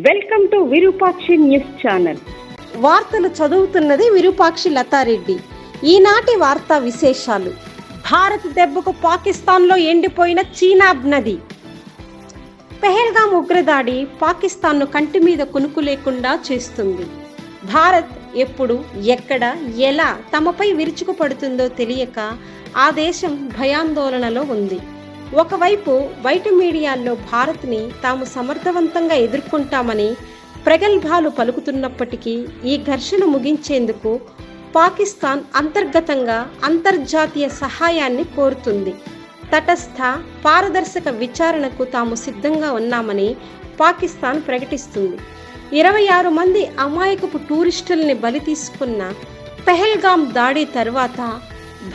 Welcome to Virupakshi news channel. వార్తలు చదువుతున్నది విరూపాక్షి లతారెడ్డి. ఈనాటి వార్తా విశేషాలు. భారత్ దెబ్బకు పాకిస్తాన్లో ఎండిపోయిన చీనాబ్ నది. పెహల్గాం ఉగ్రదాడి పాకిస్తాన్ను కంటి మీద కునుకు లేకుండా చేస్తుంది. భారత్ ఎప్పుడు, ఎక్కడ, ఎలా తమపై విరుచుకుపడుతుందో తెలియక ఆ దేశం భయాందోళనలో ఉంది. ఒకవైపు బయట మీడియాల్లో భారత్ని తాము సమర్థవంతంగా ఎదుర్కొంటామని ప్రగల్భాలు పలుకుతున్నప్పటికీ ఈ ఘర్షణ ముగించేందుకు పాకిస్తాన్ అంతర్గతంగా అంతర్జాతీయ సహాయాన్ని కోరుతుంది. తటస్థ, పారదర్శక విచారణకు తాము సిద్ధంగా ఉన్నామని పాకిస్తాన్ ప్రకటిస్తుంది. 26 మంది అమాయకపు టూరిస్టుల్ని బలి తీసుకున్న పెహల్గాం దాడి తర్వాత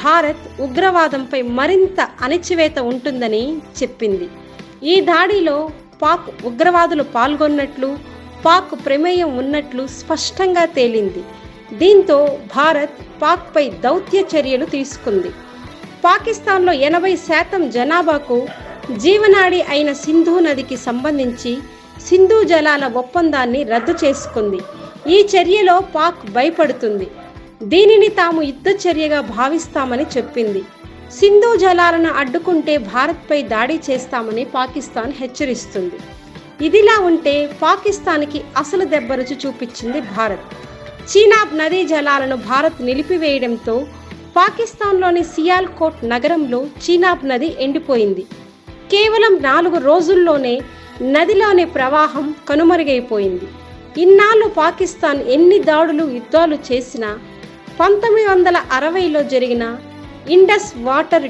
భారత్ ఉగ్రవాదంపై మరింత అణచివేత ఉంటుందని చెప్పింది. ఈ దాడిలో పాక్ ఉగ్రవాదులు పాల్గొన్నట్లు, పాక్ ప్రమేయం ఉన్నట్లు స్పష్టంగా తేలింది. దీంతో భారత్ పాక్పై దౌత్య చర్యలు తీసుకుంది. పాకిస్తాన్లో 80% జనాభాకు జీవనాడి అయిన సింధు నదికి సంబంధించి సింధు జలాల ఒప్పందాన్ని రద్దు చేసుకుంది. ఈ చర్యలో పాక్ భయపడుతుంది. దీనిని తాము యుద్ధ చర్యగా భావిస్తామని చెప్పింది. సింధు జలాలను అడ్డుకుంటే భారత్పై దాడి చేస్తామని పాకిస్తాన్ హెచ్చరిస్తుంది. ఇదిలా ఉంటే పాకిస్తాన్కి అసలు దెబ్బ రుచి చూపించింది భారత్. చీనాబ్ నదీ జలాలను భారత్ నిలిపివేయడంతో పాకిస్తాన్లోని సియాల్కోట్ నగరంలో చీనాబ్ నది ఎండిపోయింది. కేవలం 4 రోజుల్లోనే నదిలోని ప్రవాహం కనుమరుగైపోయింది. ఇన్నాళ్ళు పాకిస్తాన్ ఎన్ని దాడులు, యుద్ధాలు చేసినా 1960లో జరిగిన ఇండస్ వాటర్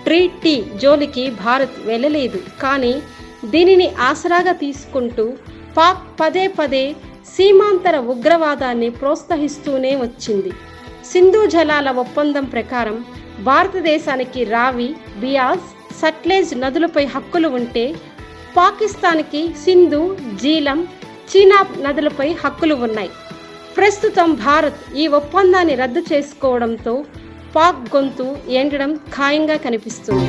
ట్రీటీ జోలికి భారత్ వెళ్ళలేదు. కానీ దీనిని ఆసరాగా తీసుకుంటూ పాక్ పదే పదే సీమాంతర ఉగ్రవాదాన్ని ప్రోత్సహిస్తూనే వచ్చింది. సింధు జలాల ఒప్పందం ప్రకారం భారతదేశానికి రావి, బియాస్, సట్లెజ్ నదులపై హక్కులు ఉంటే పాకిస్తాన్కి సింధు, జీలం, చీనాబ్ నదులపై హక్కులు ఉన్నాయి. ప్రస్తుతం భారత్ ఈ ఒప్పందాన్ని రద్దు చేసుకోవడంతో పాక్ గొంతు ఎండడం ఖాయంగా కనిపిస్తుంది.